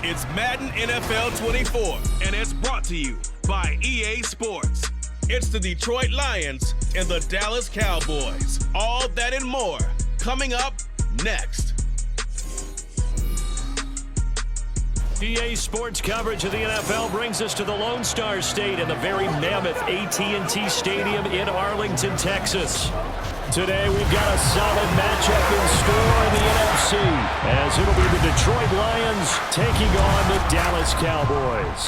It's Madden NFL 24, and it's brought to you by EA Sports. It's the Detroit Lions and the Dallas Cowboys. All that and more coming up next. EA Sports coverage of the NFL brings us to the Lone Star State and the very mammoth AT&T Stadium in Arlington, Texas. Today we've got a solid matchup in store in the NFC, as it'll be the Detroit Lions taking on the Dallas Cowboys.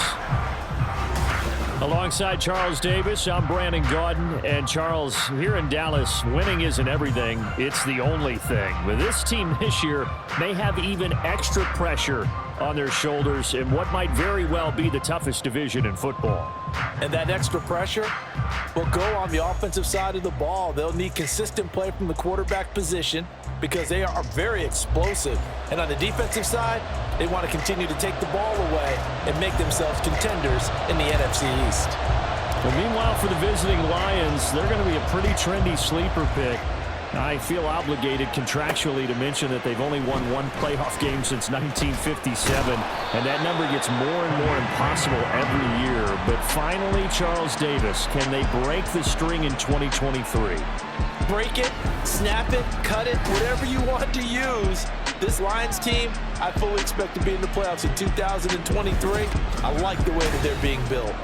Alongside Charles Davis, I'm Brandon Gaudin. And Charles, here in Dallas, winning isn't everything, it's the only thing. But this team this year may have even extra pressure on their shoulders in what might very well be the toughest division in football. And that extra pressure will go on the offensive side of the ball. They'll need consistent play from the quarterback position because they are very explosive. And on the defensive side, they want to continue to take the ball away and make themselves contenders in the NFC East. But meanwhile, for the visiting Lions, they're going to be a pretty trendy sleeper pick. I feel obligated contractually to mention that they've only won one playoff game since 1957, and that number gets more and more impossible every year. But finally, Charles Davis, can they break the string in 2023? Break it, snap it, cut it, whatever you want to use. This Lions team, I fully expect to be in the playoffs in 2023. I like the way that they're being built.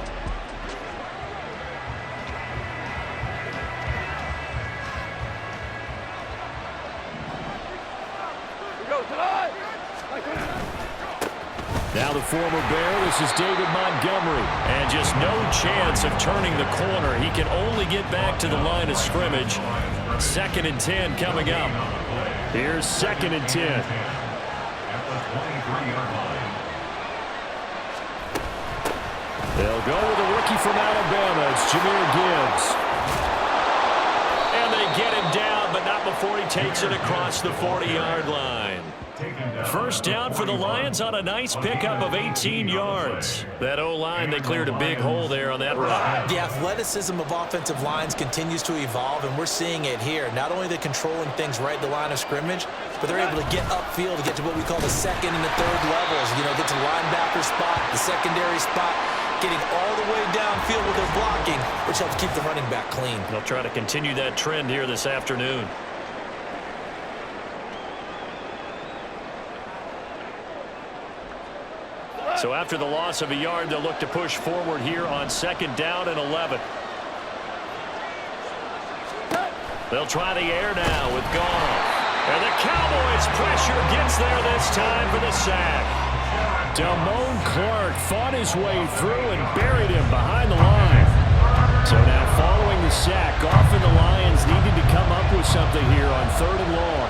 Now the former Bear, this is David Montgomery. And just no chance of turning the corner. He can only get back to the line of scrimmage. 2nd and 10 coming up. Here's 2nd and 10. They'll go with a rookie from Alabama. It's Jahmyr Gibbs. And they get him down, but not before he takes it across the 40-yard line. First down for the Lions on a nice pickup of 18 yards. That O-line, they cleared a big hole there on that run. The athleticism of offensive lines continues to evolve, and we're seeing it here. Not only are they controlling things right at the line of scrimmage, but they're able to get upfield to get to what we call the second and the third levels. You know, get to the linebacker spot, the secondary spot, getting all the way downfield with their blocking, which helps keep the running back clean. They'll try to continue that trend here this afternoon. So after the loss of a yard, they'll look to push forward here on 2nd down and 11. They'll try the air now with Goff. And the Cowboys pressure gets there this time for the sack. Damone Clark fought his way through and buried him behind the line. So now following the sack, Goff and the Lions needed to come up with something here on 3rd and long.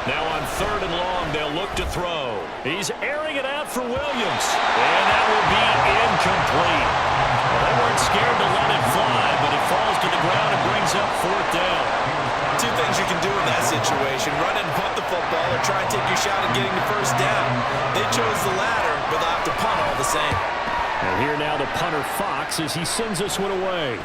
Now on 3rd and long, they'll look to throw. He's airing it out for Williams. And that will be incomplete. Well, they weren't scared to let it fly, but it falls to the ground and brings up 4th down. Two things you can do in that situation: run and punt the football, or try and take your shot at getting the first down. They chose the latter, but they'll have to punt all the same. And here now the punter Fox as he sends this one away.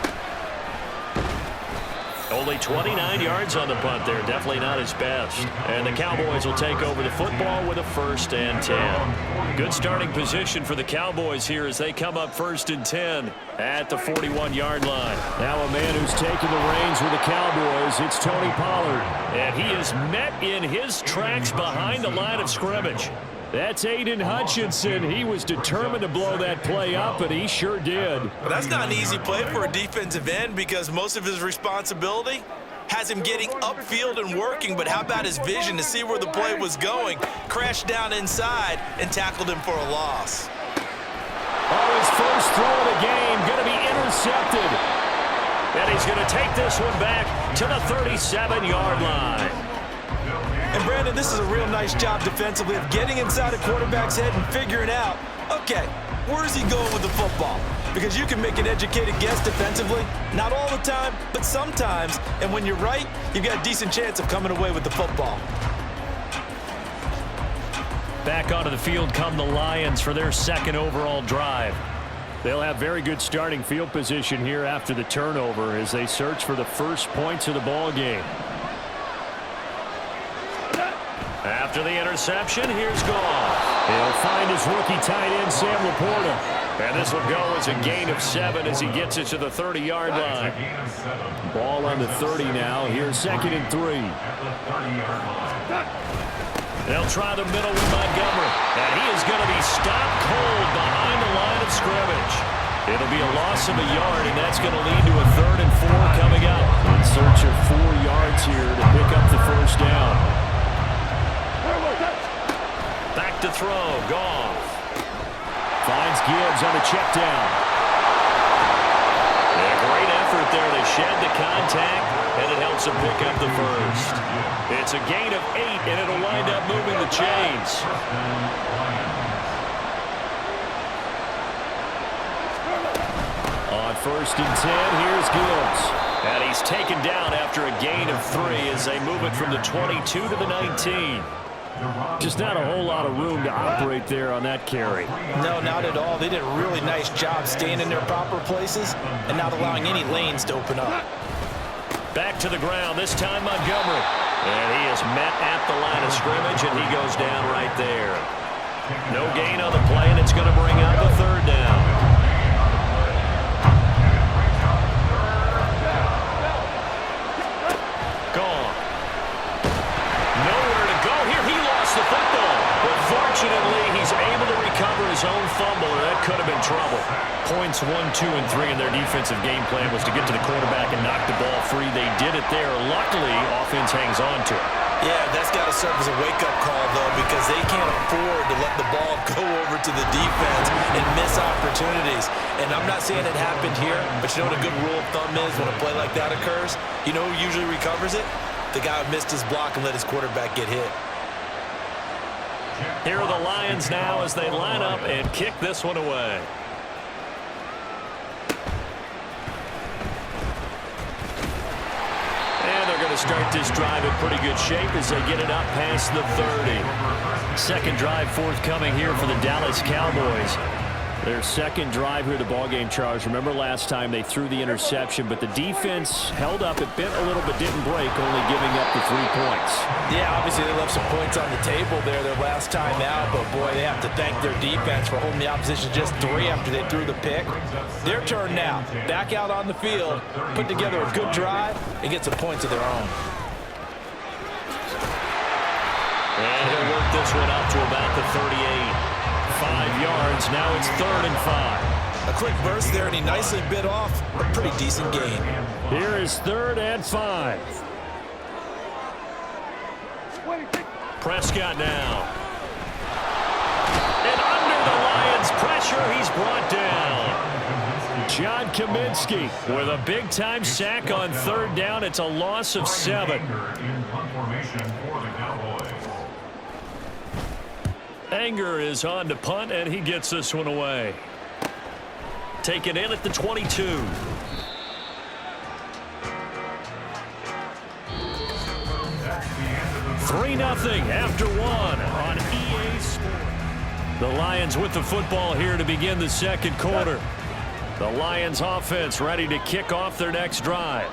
Only 29 yards on the punt there. Definitely not his best. And the Cowboys will take over the football with a 1st and 10. Good starting position for the Cowboys here as they come up 1st and 10 at the 41-yard line. Now a man who's taken the reins with the Cowboys, it's Tony Pollard. And he is met in his tracks behind the line of scrimmage. That's Aiden Hutchinson. He was determined to blow that play up, and he sure did. Well, that's not an easy play for a defensive end because most of his responsibility has him getting upfield and working, but how about his vision to see where the play was going? Crashed down inside and tackled him for a loss. Oh, his first throw of the game going to be intercepted. And he's going to take this one back to the 37-yard line. And Brandon, this is a real nice job defensively of getting inside a quarterback's head and figuring out, okay, where's he going with the football? Because you can make an educated guess defensively, not all the time, but sometimes. And when you're right, you've got a decent chance of coming away with the football. Back onto the field come the Lions for their 2nd overall drive. They'll have very good starting field position here after the turnover as they search for the first points of the ball game. After the interception, here's Goff. He'll find his rookie tight end, Sam Laporta. And this will go as a gain of 7 as he gets it to the 30-yard line. Ball on the 30 now. Here's 2nd and 3. They'll try the middle with Montgomery. And he is going to be stopped cold behind the line of scrimmage. It'll be a loss of a yard, and that's going to lead to a 3rd and 4 coming up. In search of 4 yards here to pick up the first down. Back to throw. Goff. Finds Gibbs on a check down. A great effort there to shed the contact, and it helps him pick up the first. It's a gain of 8, and it'll wind up moving the chains. On 1st and 10, here's Gibbs. And he's taken down after a gain of 3 as they move it from the 22 to the 19. Just not a whole lot of room to operate there on that carry. No, not at all. They did a really nice job staying in their proper places and not allowing any lanes to open up. Back to the ground, this time Montgomery. And he is met at the line of scrimmage, and he goes down right there. No gain on the play, and it's going to bring out the 3rd down. Gone. Nowhere to go here. He lost the football. But fortunately, he's able to recover his own fumble, or that could have been trouble. Points 1, 2, and 3 in their defensive game plan was to get to the quarterback and knock the ball free. They did it there. Luckily, offense hangs on to it. Yeah, that's got to serve as a wake-up call, though, because they can't afford to let the ball go over to the defense and miss opportunities. And I'm not saying it happened here, but you know what a good rule of thumb is when a play like that occurs? You know who usually recovers it? The guy who missed his block and let his quarterback get hit. Here are the Lions now as they line up and kick this one away. And they're going to start this drive in pretty good shape as they get it up past the 30. Second drive forthcoming here for the Dallas Cowboys. Their second drive here, the ballgame, Charles. Remember last time they threw the interception, but the defense held up. It bent a little but didn't break, only giving up the 3 points. Yeah, obviously they left some points on the table there their last time out, but boy, they have to thank their defense for holding the opposition just 3 after they threw the pick. Their turn now. Back out on the field, put together a good drive, and get some points of their own. And he'll work this one up to about the 38. 5 yards. Now it's 3rd and 5. A quick burst there, and he nicely bit off a pretty decent gain. Here is 3rd and 5. Prescott now. And under the Lions' pressure, he's brought down. John Kaminsky with a big-time sack on 3rd down. It's a loss of 7. Anger is on to punt, and he gets this one away. Taken in at the 22. 3-0 after 1 on EA Sports. The Lions with the football here to begin the 2nd quarter. The Lions offense ready to kick off their next drive.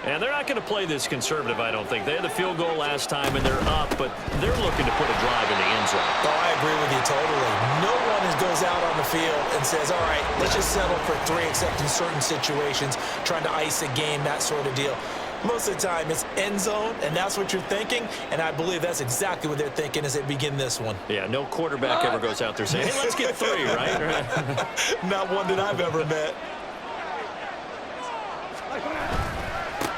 And they're not going to play this conservative, I don't think. They had the field goal last time, and they're up, but they're looking to put a drive in the end zone. Oh, I agree with you totally. No one goes out on the field and says, all right, let's just settle for 3, except in certain situations, trying to ice a game, that sort of deal. Most of the time, it's end zone, and that's what you're thinking, and I believe that's exactly what they're thinking as they begin this one. Yeah, no quarterback ever goes out there saying, hey, let's get 3, right? Not one that I've ever met.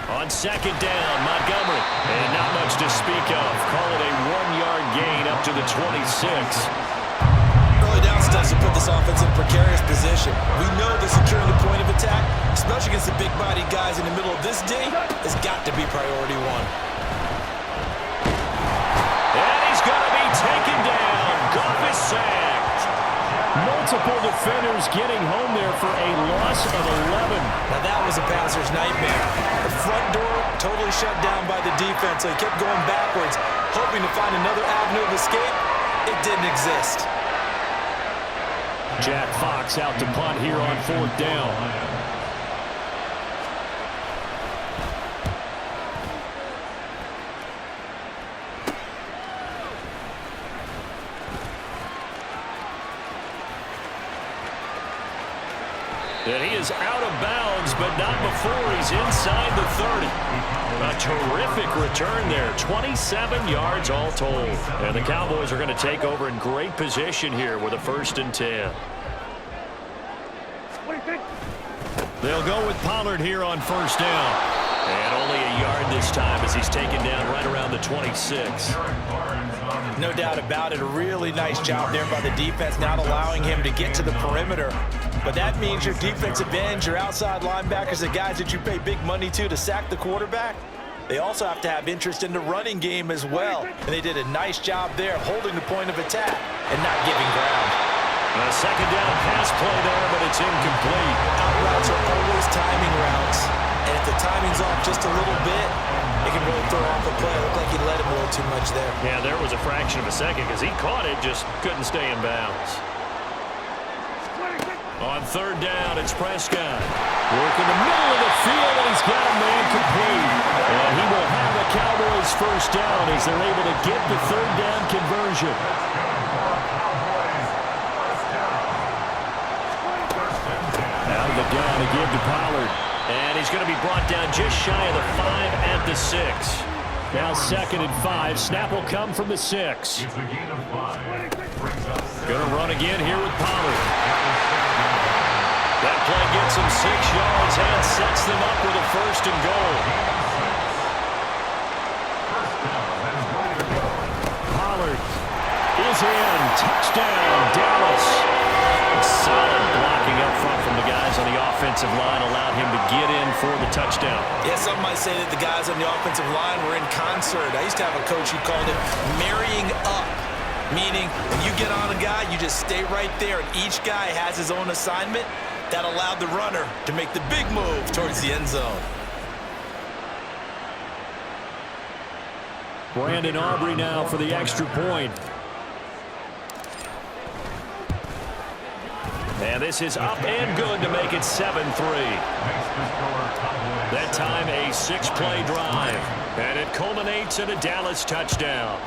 On 2nd down, Montgomery. And not much to speak of. Call it a 1-yard gain up to the 26. Early down steps to put this offense in precarious position. We know that securing the point of attack, especially against the big-bodied guys in the middle of this D, has got to be priority 1. And he's going to be taken down. Goff is sacked. Multiple defenders getting home there for a loss of 11. Now that was a passer's nightmare. The front door totally shut down by the defense, so he kept going backwards, hoping to find another avenue of escape. It didn't exist. Jack Fox out to punt here on 4th down. And he is out of bounds, but not before he's inside the 30. A terrific return there, 27 yards all told. And the Cowboys are going to take over in great position here with a 1st and 10. They'll go with Pollard here on 1st down. And only a yard this time as he's taken down right around the 26. No doubt about it. A really nice job there by the defense, not allowing him to get to the perimeter. But that means your defensive ends, your outside linebackers, the guys that you pay big money to sack the quarterback, they also have to have interest in the running game as well. And they did a nice job there holding the point of attack and not giving ground. A 2nd down pass play there, but it's incomplete. Out routes are always timing routes. And if the timing's off just a little bit, it can really throw off a play. It looked like he let him a little too much there. Yeah, there was a fraction of a second because he caught it, just couldn't stay in bounds. On 3rd down, it's Prescott. Working the middle of the field, and he's got a man complete. And he will have the Cowboys 1st down as they're able to get the 3rd down conversion. Out of the gun to give to Pollard. And he's going to be brought down just shy of the 5 at the 6. Now 2nd and 5. Snap will come from the 6. Going to run again here with Pollard. That play gets him 6 yards and sets them up with a 1st and goal. Pollard is in. Touchdown, Dallas. Solid blocking up front from the guys on the offensive line allowed him to get in for the touchdown. Yeah, some might say that the guys on the offensive line were in concert. I used to have a coach who called it marrying up, meaning when you get on a guy, you just stay right there, and each guy has his own assignment. That allowed the runner to make the big move towards the end zone. Brandon Aubrey now for the extra point. And this is up and good to make it 7-3. That time a 6-play drive. And it culminates in a Dallas touchdown.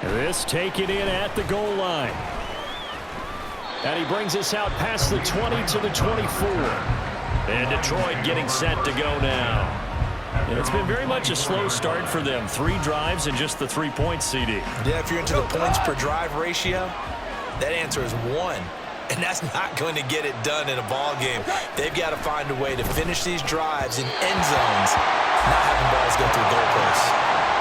This taken in at the goal line. And he brings us out past the 20 to the 24. And Detroit getting set to go now. And it's been very much a slow start for them. 3 drives and just the 3 points, CD. Yeah, if you're into the points per drive ratio, that answer is 1. And that's not going to get it done in a ball game. They've got to find a way to finish these drives in end zones, not having balls go through goalposts.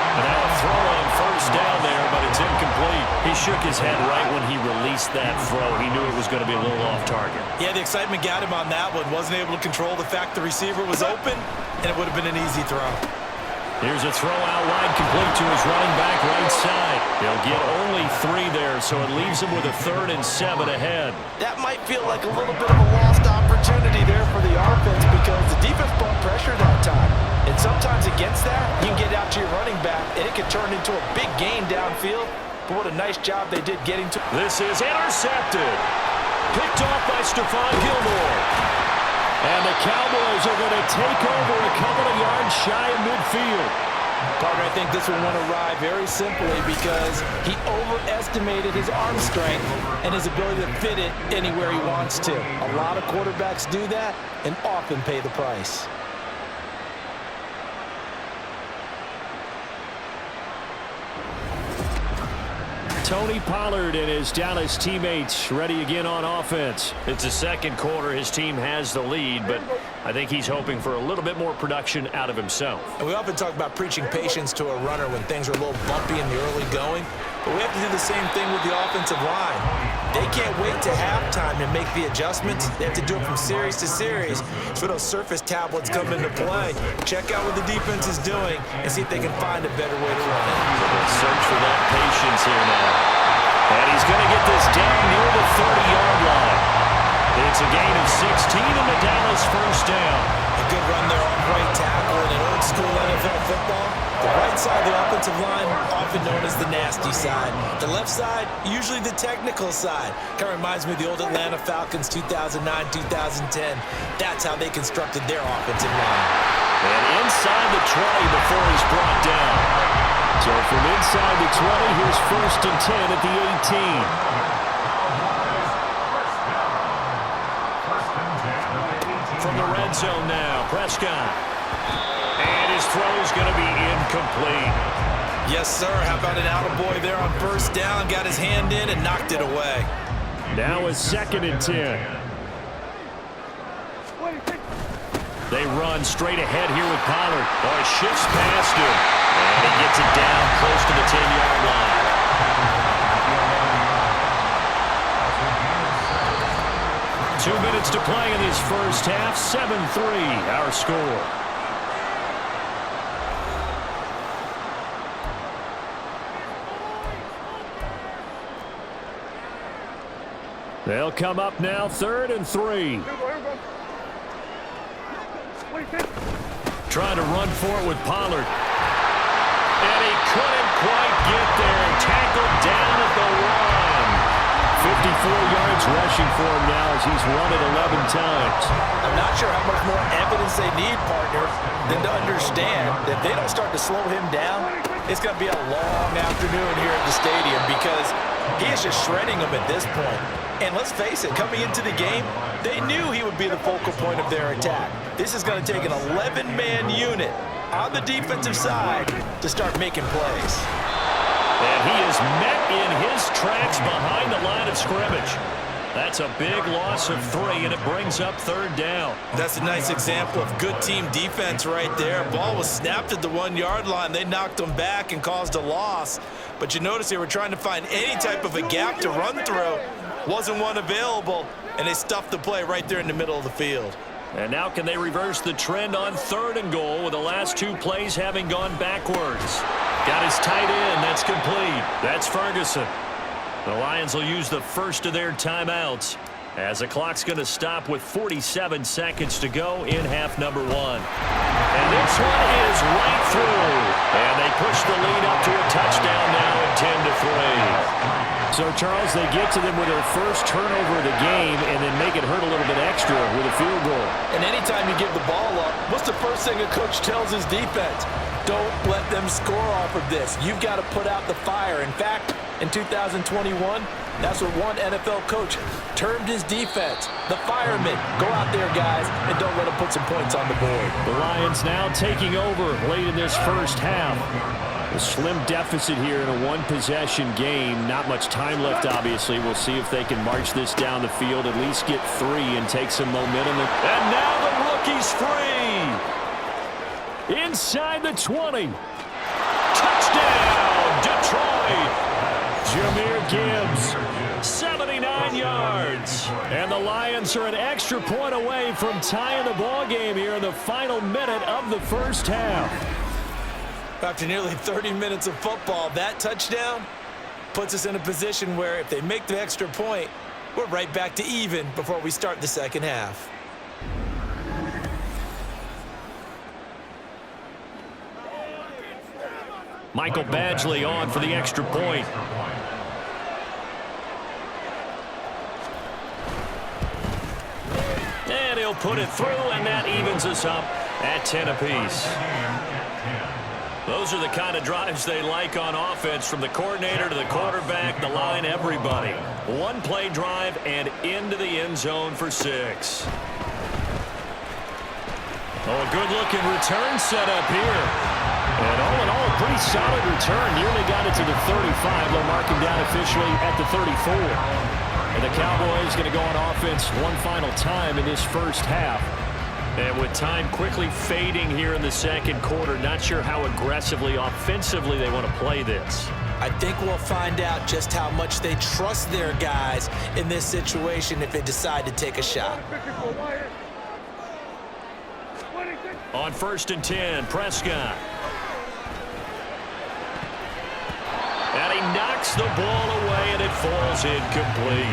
And now a throw on 1st down there, but it's incomplete. He shook his head right when he released that throw. He knew it was going to be a little off target. Yeah, the excitement got him on that one. Wasn't able to control the fact the receiver was open, and it would have been an easy throw. Here's a throw out wide, complete to his running back right side. He'll get only 3 there, so it leaves him with a 3rd and 7 ahead. That might feel like a little bit of a lost opportunity there for the offense because the defense brought pressure that time. And sometimes against that, you can get out to your running back, and it can turn into a big gain downfield. But what a nice job they did getting to. This is intercepted. Picked off by Stephon Gilmore. And the Cowboys are going to take over a couple of yards shy of midfield. Partner, I think this one won't arrive very simply because he overestimated his arm strength and his ability to fit it anywhere he wants to. A lot of quarterbacks do that and often pay the price. Tony Pollard and his Dallas teammates ready again on offense. It's the 2nd quarter. His team has the lead, but I think he's hoping for a little bit more production out of himself. And we often talk about preaching patience to a runner when things are a little bumpy in the early going, but we have to do the same thing with the offensive line. They can't wait to halftime and make the adjustments. They have to do it from series to series. So those surface tablets come into play. Check out what the defense is doing and see if they can find a better way to run it. Search for that patience here now. And he's going to get this down near the 30-yard line. It's a gain of 16 in the Dallas 1st down. A good run there off right tackle in an old-school NFL football. The right side of the offensive line, often known as the nasty side. The left side, usually the technical side. Kind of reminds me of the old Atlanta Falcons 2009-2010. That's how they constructed their offensive line. And inside the 20 before he's brought down. So from inside the 20, here's 1st and 10 at the 18. end zone now. Prescott. And his throw's going to be incomplete. Yes, sir. How about an attaboy there on first down? Got his hand in and knocked it away. Now it's 2nd and 10. They run straight ahead here with Pollard. Oh, he shifts past him. And he gets it down close to the 10-yard line. Two minutes to play in this first half. 7-3, our score. They'll come up now, 3rd and 3. Trying to run for it with Pollard. And he couldn't quite get there. Tackled down at the 1. 54 yards rushing for him now as he's run it 11 times. I'm not sure how much more evidence they need, partner, than to understand that if they don't start to slow him down, it's going to be a long afternoon here at the stadium because he is just shredding them at this point. And let's face it, coming into the game, they knew he would be the focal point of their attack. This is going to take an 11-man unit on the defensive side to start making plays. And he is met in his tracks behind the line of scrimmage. That's a big loss of 3, and it brings up 3rd down. That's a nice example of good team defense right there. Ball was snapped at the 1-yard line. They knocked him back and caused a loss. But you notice they were trying to find any type of a gap to run through. Wasn't one available, and they stuffed the play right there in the middle of the field. And now can they reverse the trend on 3rd and goal with the last 2 plays having gone backwards? Got his tight end. That's complete. That's Ferguson. The Lions will use the first of their timeouts as the clock's going to stop with 47 seconds to go in half number 1. And this one is right through. And they push the lead up to a touchdown now at 10-3. So, Charles, they get to them with their first turnover of the game and then make it hurt a little bit extra with a field goal. And anytime you give the ball up, what's the first thing a coach tells his defense? Don't let them score off of this. You've got to put out the fire. In fact, in 2021, that's what one NFL coach termed his defense. The firemen. Go out there, guys, and don't let them put some points on the board. The Lions now taking over late in this first half. A slim deficit here in a 1-possession game. Not much time left, obviously. We'll see if they can march this down the field, at least get 3 and take some momentum. And now the rookie's free. Inside the 20. Touchdown, Detroit. Jahmyr Gibbs, 79 yards. And the Lions are an extra point away from tying the ball game here in the final minute of the first half. After nearly 30 minutes of football, that touchdown puts us in a position where if they make the extra point, we're right back to even before we start the second half. Michael Badgley on for the extra point. And he'll put it through, and that evens us up at 10 apiece. Those are the kind of drives they like on offense, from the coordinator to the quarterback, the line, everybody. 1-play drive and into the end zone for 6. Oh, a good-looking return set up here. And all in all, a pretty solid return. Nearly got it to the 35. They'll mark him down officially at the 34. And the Cowboys going to go on offense one final time in this first half. And with time quickly fading here in the second quarter, not sure how aggressively, offensively they want to play this. I think we'll find out just how much they trust their guys in this situation if they decide to take a shot. On 1st and 10, Prescott. And he knocks the ball away, and it falls incomplete.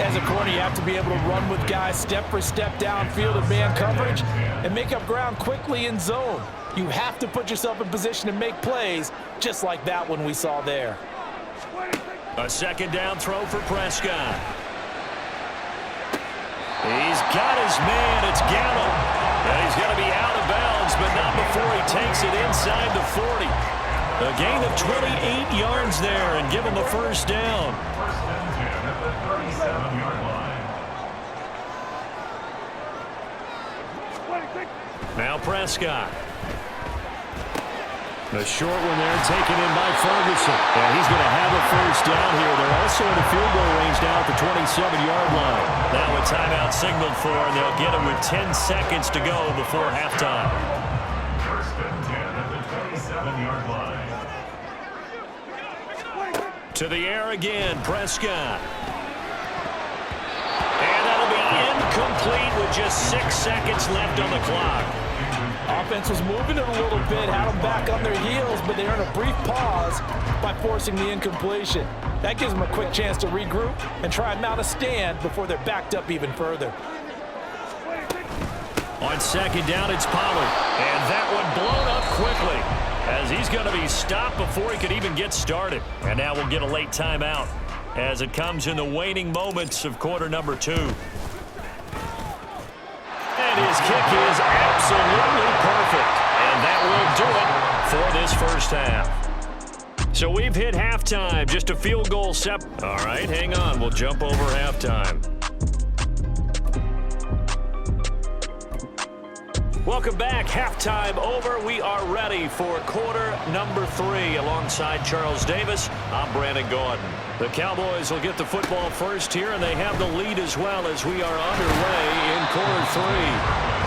As a corner, you have to be able to run with guys step for step downfield in man coverage and make up ground quickly in zone. You have to put yourself in position to make plays, just like that one we saw there. A second down throw for Prescott. He's got his man. It's Gallup. And he's going to be out of bounds, but not before he takes it inside the 40. A gain of 28 yards there and give him the first down. Now Prescott. A short one there taken in by Ferguson. And he's going to have a first down here. They're also in the field goal range now at the 27-yard line. Now a timeout signaled for, and they'll get it with 10 seconds to go before halftime. First and 10 at the 27-yard line. To the air again, Prescott. And that'll be incomplete with just 6 seconds left on the clock. Offense was moving it a little bit, had them back on their heels, but they earned a brief pause by forcing the incompletion. That gives them a quick chance to regroup and try and mount a stand before they're backed up even further. On second down, it's Pollard. And that one blown up quickly as he's going to be stopped before he could even get started. And now we'll get a late timeout as it comes in the waning moments of quarter number 2. And his kick is absolutely perfect. And that will do it for this first half. So we've hit halftime. Just a field goal All right, hang on. We'll jump over halftime. Welcome back. Halftime over. We are ready for quarter number 3. Alongside Charles Davis, I'm Brandon Gordon. The Cowboys will get the football first here, and they have the lead as well as we are underway in quarter 3.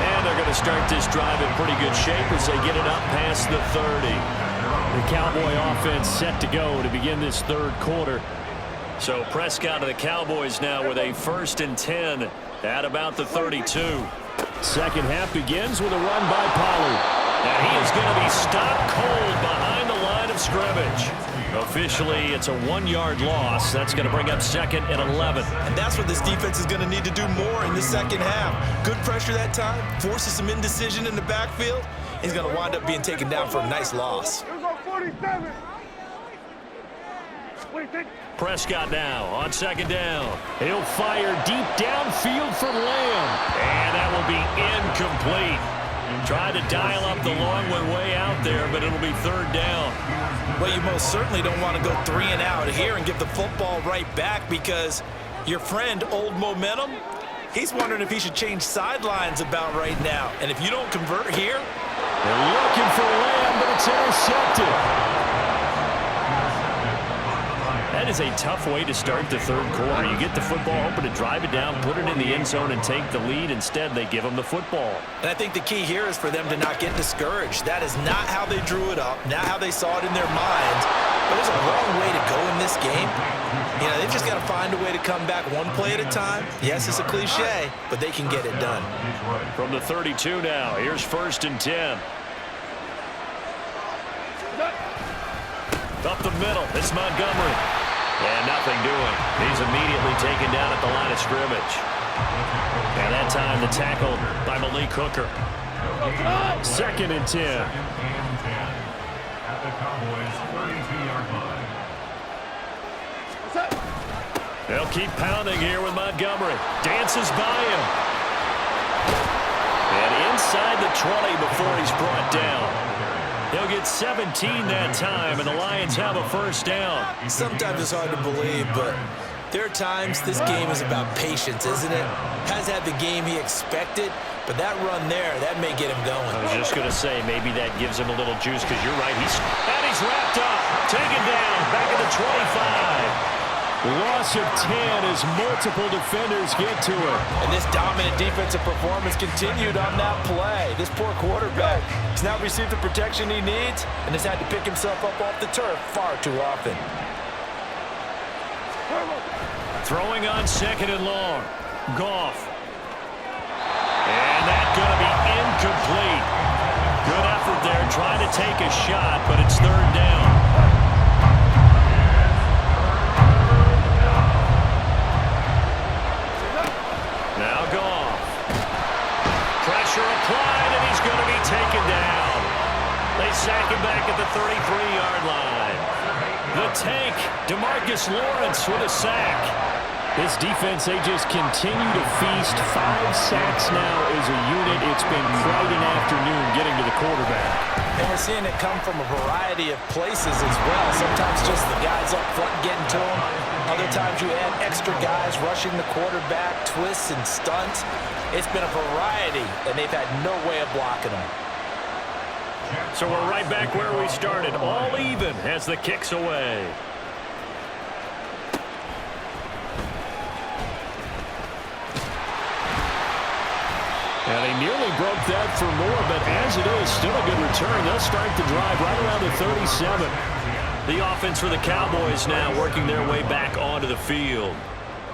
And they're going to start this drive in pretty good shape as they get it up past the 30. The Cowboy offense set to go to begin this third quarter. So Prescott of the Cowboys now with a 1st and 10 at about the 32. Second half begins with a run by Pollard. And he is going to be stopped cold behind the line of scrimmage. Officially, it's a 1-yard loss. That's going to bring up 2nd and 11. And that's what this defense is going to need to do more in the second half. Good pressure that time, forces some indecision in the backfield. He's going to wind up being taken down for a nice loss. Prescott now on second down. He'll fire deep downfield for Lamb. And that will be incomplete. Tried to dial up the long one way out there, but it'll be 3rd down. Well, you most certainly don't want to go 3 and out here and get the football right back because your friend, Old Momentum, he's wondering if he should change sidelines about right now. And if you don't convert here, they're looking for Lamb, but it's intercepted. That is a tough way to start the third quarter. You get the football open to drive it down, put it in the end zone, and take the lead. Instead, they give them the football. And I think the key here is for them to not get discouraged. That is not how they drew it up, not how they saw it in their minds. But there's a long way to go in this game. You know, they've just got to find a way to come back one play at a time. Yes, it's a cliche, but they can get it done. From the 32 now, here's 1st and 10. Up the middle, it's Montgomery. And nothing doing. He's immediately taken down at the line of scrimmage. And that time the tackle by Malik Hooker. 2nd and 10. At the Cowboys 32-yard line. They'll keep pounding here with Montgomery. Dances by him. And inside the 20 before he's brought down. He'll get 17 that time, and the Lions have a first down. Sometimes it's hard to believe, but there are times this game is about patience, isn't it? Has had the game he expected, but that run there, that may get him going. I was just going to say, maybe that gives him a little juice, because you're right. He's wrapped up, taken down, back at the 25. Loss of 10 as multiple defenders get to it. And this dominant defensive performance continued on that play. This poor quarterback has now received the protection he needs and has had to pick himself up off the turf far too often. Throwing on 2nd and long. Goff. And that's going to be incomplete. Good effort there trying to take a shot, but it's 3rd down. Now Goff. Pressure applied, and he's going to be taken down. They sack him back at the 33-yard line. The tank, DeMarcus Lawrence with a sack. This defense, they just continue to feast. 5 sacks now as a unit. It's been quite an afternoon getting to the quarterback. And we're seeing it come from a variety of places as well. Sometimes just the guys up front getting to him. Other times you add extra guys rushing the quarterback, twists and stunts. It's been a variety, and they've had no way of blocking them. So we're right back where we started, all even as the kick's away. And they nearly broke that for more, but as it is, still a good return. They'll start the drive right around the 37. The offense for the Cowboys now working their way back onto the field.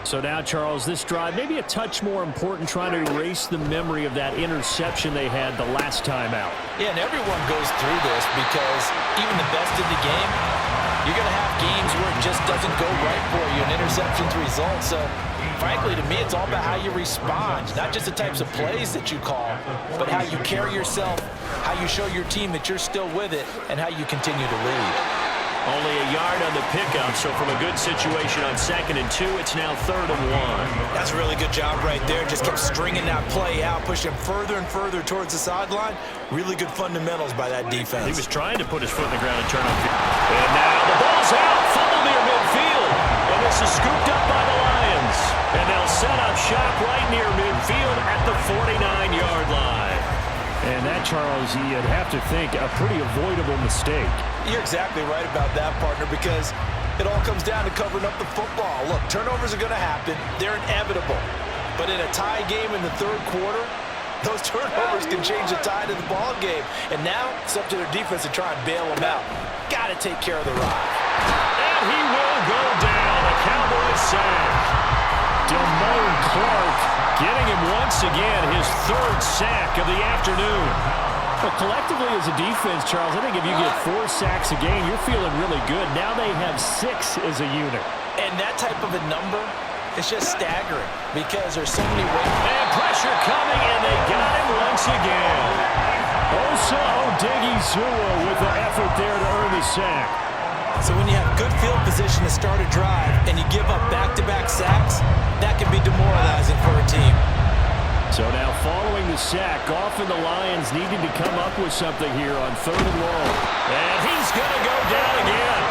So now, Charles, this drive maybe a touch more important, trying to erase the memory of that interception they had the last time out. Yeah, and everyone goes through this because even the best in the game, you're going to have games where it just doesn't go right for you, and interceptions result. So, frankly, to me, it's all about how you respond, not just the types of plays that you call, but how you carry yourself, how you show your team that you're still with it, and how you continue to lead. Only a yard on the pickup, so from a good situation on 2nd and 2, it's now 3rd and 1. That's a really good job right there. Just kept stringing that play out, pushing further and further towards the sideline. Really good fundamentals by that defense. He was trying to put his foot in the ground and turn on field. And now the ball's out, fumble near midfield. And this is scooped up by the Lions. And they'll set up shop right near midfield at the 49-yard line. And that, Charles, you'd have to think a pretty avoidable mistake. You're exactly right about that, partner, because it all comes down to covering up the football. Look, turnovers are going to happen. They're inevitable. But in a tie game in the 3rd quarter, those turnovers can change the tide of the ball game. And now it's up to their defense to try and bail them out. Got to take care of the rock. And he will go down. A Cowboys sack. Damone Clark getting him once again, his 3rd sack of the afternoon. But collectively as a defense, Charles, I think if you get 4 sacks a game, you're feeling really good. Now they have 6 as a unit. And that type of a number is just staggering because there's so many ways. And pressure coming, and they got him once again. Osa Odighizuwa with the effort there to earn the sack. So when you have good field position to start a drive and you give up back-to-back sacks, that can be demoralizing for a team. So now following the sack, often the Lions needing to come up with something here on 3rd and long. And he's going to go down again.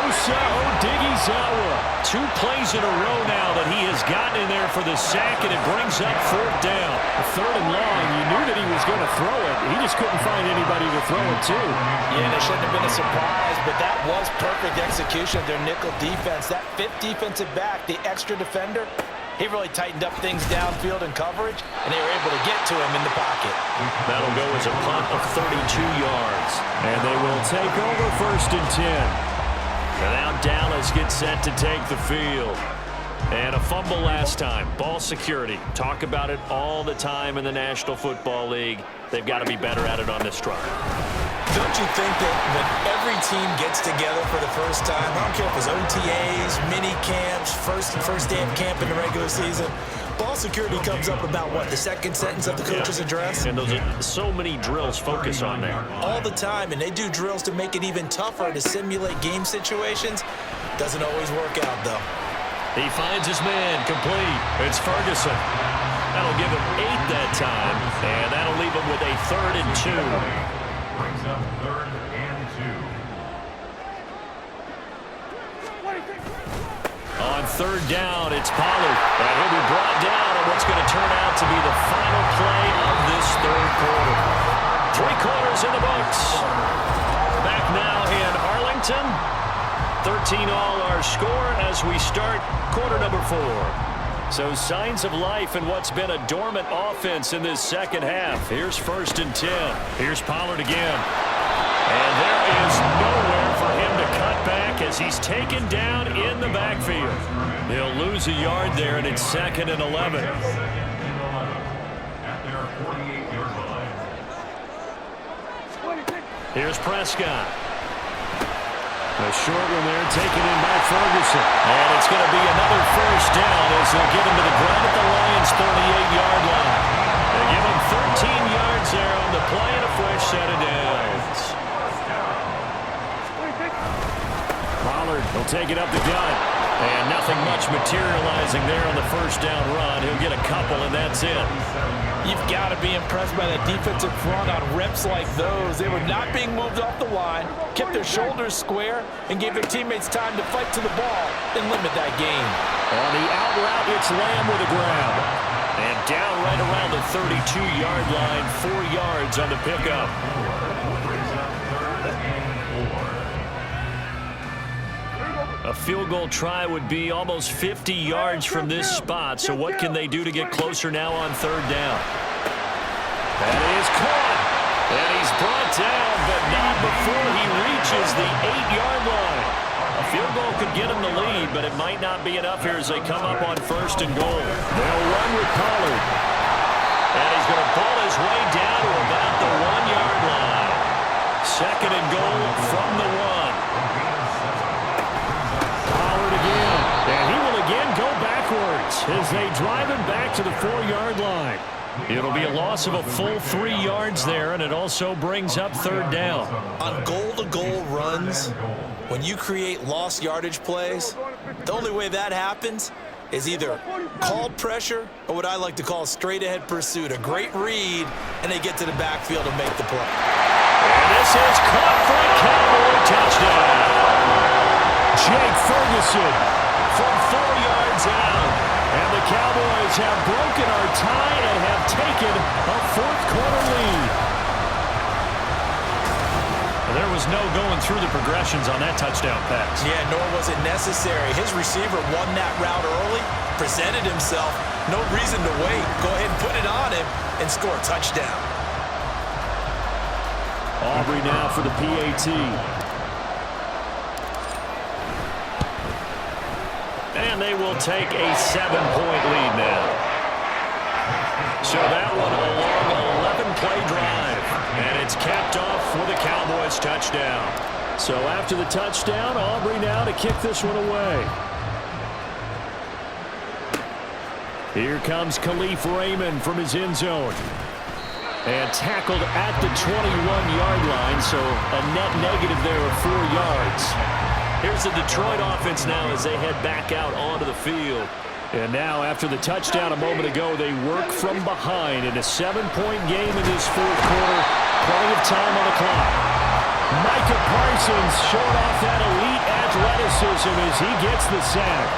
Osa Odighizuwa. 2 plays in a row now that he has gotten in there for the sack, and it brings up 4th down. 3rd and long, you knew that he was going to throw it. He just couldn't find anybody to throw it to. Yeah, and it shouldn't have been a surprise, but that was perfect execution of their nickel defense. That 5th defensive back, the extra defender, he really tightened up things downfield in coverage, and they were able to get to him in the pocket. That'll go as a punt of 32 yards. And they will take over 1st and 10. And now Dallas gets set to take the field. And a fumble last time. Ball security. Talk about it all the time in the National Football League. They've got to be better at it on this drive. Don't you think that when every team gets together for the first time, I don't care if it's OTAs, mini camps, first day of camp in the regular season, ball security comes up about what, the 2nd sentence of the coach's address? And those are so many drills focus on that. All the time, and they do drills to make it even tougher to simulate game situations. Doesn't always work out, though. He finds his man complete. It's Ferguson. That'll give him 8 that time, and that'll leave him with a 3rd and 2. Brings up 3rd and 2. On 3rd down, it's Pollard. And he'll be brought down on what's going to turn out to be the final play of this 3rd quarter. 3 quarters in the books. Back now in Arlington. 13 all our score as we start quarter number 4. So signs of life in what's been a dormant offense in this 2nd half. Here's 1st and 10. Here's Pollard again. And there is nowhere for him to cut back as he's taken down in the backfield. He'll lose a yard there, and it's 2nd and 11. At their 48-yard line. Here's Prescott. A short one there taken in by Ferguson. And it's going to be another 1st down as they'll get him to the ground at the Lions' 38-yard line. They give him 13 yards there on the play and a fresh set of downs. Pollard will take it up the gut. And nothing much materializing there on the 1st down run. He'll get a couple, and that's it. You've got to be impressed by that defensive front on reps like those. They were not being moved off the line, kept their shoulders square, and gave their teammates time to fight to the ball and limit that gain. On the out route, it's Lamb with a grab. And down right around the 32-yard line, 4 yards on the pickup. A field goal try would be almost 50 yards from this spot, so what can they do to get closer now on 3rd down? That is caught, and he's brought down, but not before he reaches the 8-yard line. A field goal could get him the lead, but it might not be enough here as they come up on 1st and goal. They'll run with Pollard, and he's going to pull his way down to about the 1-yard line. 2nd and goal from the 1. And he will again go backwards as they drive him back to the 4-yard line. It'll be a loss of a full 3 yards there, and it also brings up 3rd down. On goal-to-goal runs, when you create lost yardage plays, the only way that happens is either called pressure or what I like to call straight-ahead pursuit. A great read, and they get to the backfield and make the play. And this is caught for a Cowboy touchdown. Jake Ferguson from 4 yards out. And the Cowboys have broken our tie and have taken a 4th-quarter lead. Well, there was no going through the progressions on that touchdown pass. Yeah, nor was it necessary. His receiver won that route early, presented himself. No reason to wait. Go ahead and put it on him and score a touchdown. Aubrey now for the PAT. And they will take a 7-point lead now. So that one a long 11-play drive. And it's capped off with a Cowboys touchdown. So after the touchdown, Aubrey now to kick this one away. Here comes Khalif Raymond from his end zone. And tackled at the 21-yard line, so a net negative there of 4 yards. Here's the Detroit offense now as they head back out onto the field. And now, after the touchdown a moment ago, they work from behind in a 7-point game in this 4th quarter. Plenty of time on the clock. Micah Parsons showing off that elite athleticism as he gets the sack.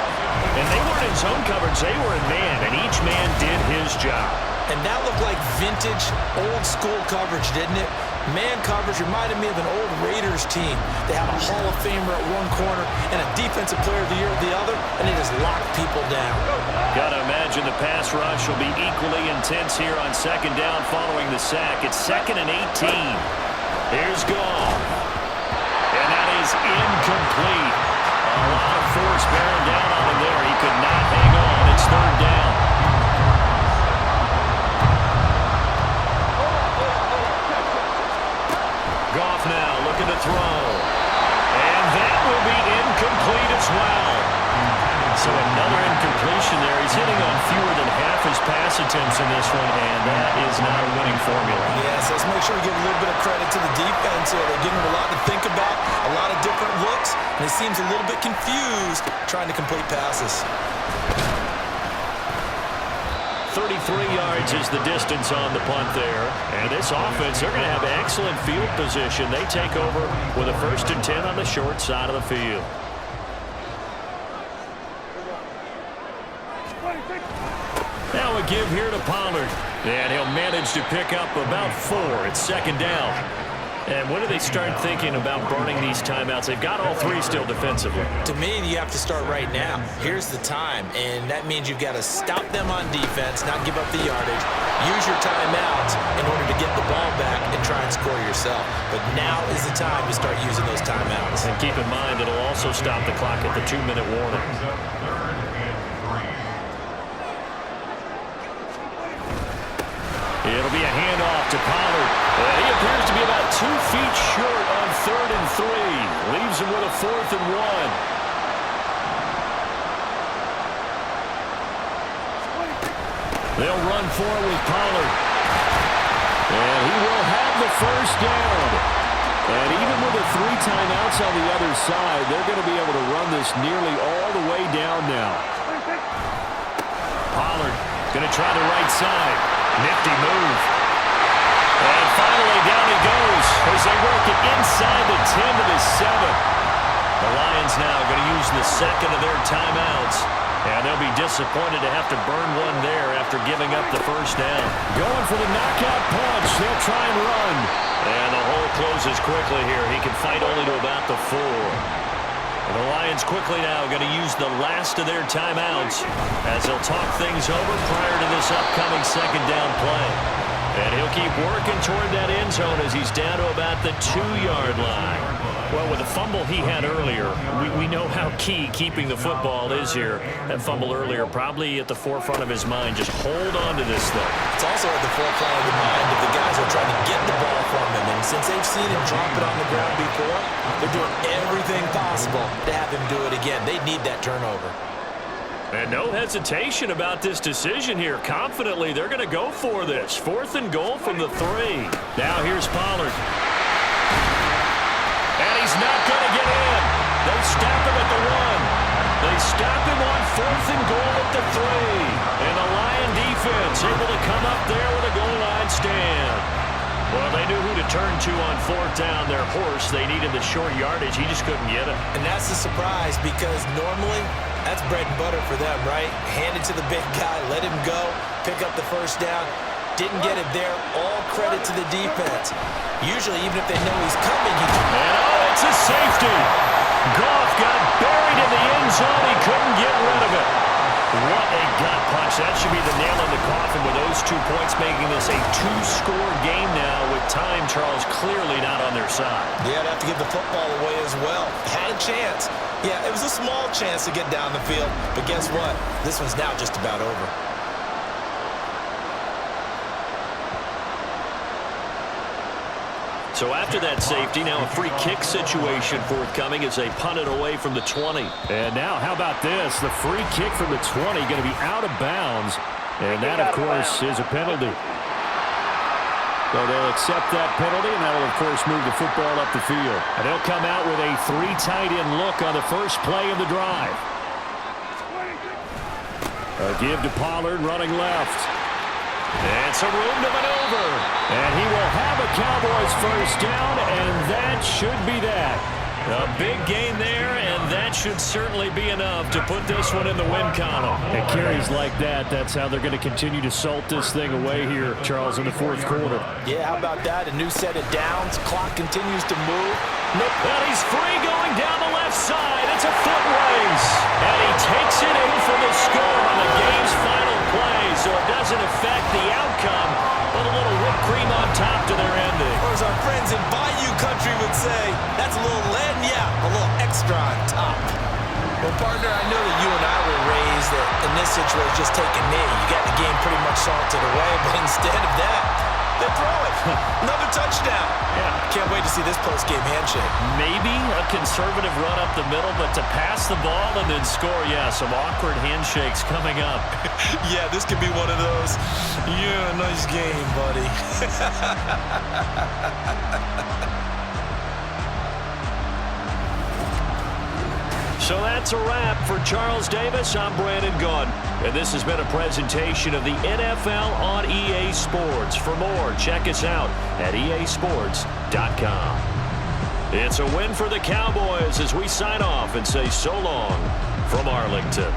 And they weren't in zone coverage, they were in man, and each man did his job. And that looked like vintage, old-school coverage, didn't it? Man coverage reminded me of an old Raiders team. They have a Hall of Famer at one corner and a Defensive Player of the Year at the other, and they just lock people down. Gotta imagine the pass rush will be equally intense here on 2nd down following the sack. It's 2nd and 18. Here's Goff. And that is incomplete. A lot of force bearing down on him there. He could not hang on. It's 3rd down. Goff now looking to throw. And that will be incomplete as well. So another incompletion there. He's hitting on fewer than half his pass attempts in this one, and that is not a winning formula. Yes, let's make sure we give a little bit of credit to the defense here. They're giving him a lot to think about, a lot of different looks, and he seems a little bit confused trying to complete passes. 33 yards is the distance on the punt there. And this offense, they're going to have excellent field position. They take over with a 1st and 10 on the short side of the field. Now a give here to Pollard. And he'll manage to pick up about 4. It's 2nd down. And when do they start thinking about burning these timeouts? They've got all 3 still defensively. To me, you have to start right now. Here's the time, and that means you've got to stop them on defense, not give up the yardage, use your timeouts in order to get the ball back and try and score yourself. But now is the time to start using those timeouts. And keep in mind, it'll also stop the clock at the 2-minute warning. It'll be a handoff to Pollard. And he appears to be about 2 feet short on 3rd and 3. Leaves him with a 4th and 1. They'll run forward with Pollard. And he will have the 1st down. And even with the 3 timeouts on the other side, they're going to be able to run this nearly all the way down now. Pollard Going to try the right side. Nifty move. And finally, down he goes as they work it inside the 10 to the 7. The Lions now going to use the second of their timeouts. And they'll be disappointed to have to burn one there after giving up the first down. Going for the knockout punch. They'll try and run. And the hole closes quickly here. He can fight only to about the 4. And the Lions quickly now going to use the last of their timeouts as they'll talk things over prior to this upcoming second down play. And he'll keep working toward that end zone as he's down to about the 2-yard line. Well, with the fumble he had earlier, we know how key keeping the football is here. That fumble earlier probably at the forefront of his mind. Just hold on to this thing. It's also at the forefront of the mind of the guys who are trying to get the ball from him. And since they've seen him drop it on the ground before, they're doing everything possible to have him do it again. They need that turnover. And no hesitation about this decision here. Confidently, they're going to go for this. 4th and goal from the 3. Now here's Pollard. And he's not going to get in. They stop him at the 1. They stop him on 4th and goal at the 3. And the Lion defense able to come up there with a goal line stand. Well, they knew who to turn to on 4th down. Their horse, they needed the short yardage. He just couldn't get it. And that's the surprise because normally that's bread and butter for them, right? Hand it to the big guy, let him go, pick up the first down. Didn't get it there. All credit to the defense. Usually, even if they know he's coming, he can. And oh, it's a safety. Goff got buried in the end zone. He couldn't get rid of it. What a gut punch. That should be the nail in the coffin with those 2 points, making this a 2-score game now with time, Charles, clearly not on their side. Yeah, I'd have to give the football away as well. Had a chance. Yeah, it was a small chance to get down the field. But guess what? This one's now just about over. So after that safety, now a free kick situation forthcoming as they punt it away from the 20. And now, how about this? The free kick from the 20 going to be out of bounds. And that, of course, is a penalty. So they'll accept that penalty, and that will, of course, move the football up the field. And they'll come out with a 3 tight end look on the first play of the drive. A give to Pollard running left. And some room to maneuver. And he will have a Cowboys first down, and that should be that. A big gain there, and that should certainly be enough to put this one in the win column. And carries like that, that's how they're going to continue to salt this thing away here, Charles, in the 4th quarter. Yeah, how about that? A new set of downs. Clock continues to move. And he's free going down the left side. It's a foot race. And he takes it in for the score on the game's final play, so it doesn't affect the outcome, but a little whipped cream on top to their ending. Or as our friends in Bayou Country would say, that's a little lead, yeah, a little extra on top. Well, partner, I know that you and I were raised that in this situation, just take a knee. You got the game pretty much salted away, but instead of that, they throw it. Another touchdown. Yeah. Can't wait to see this post-game handshake. Maybe a conservative run up the middle, but to pass the ball and then score, yeah, some awkward handshakes coming up. Yeah, this could be one of those, yeah, nice game, buddy. So that's a wrap for Charles Davis. I'm Brandon Gaudin, and this has been a presentation of the NFL on EA Sports. For more, check us out at easports.com. It's a win for the Cowboys as we sign off and say so long from Arlington.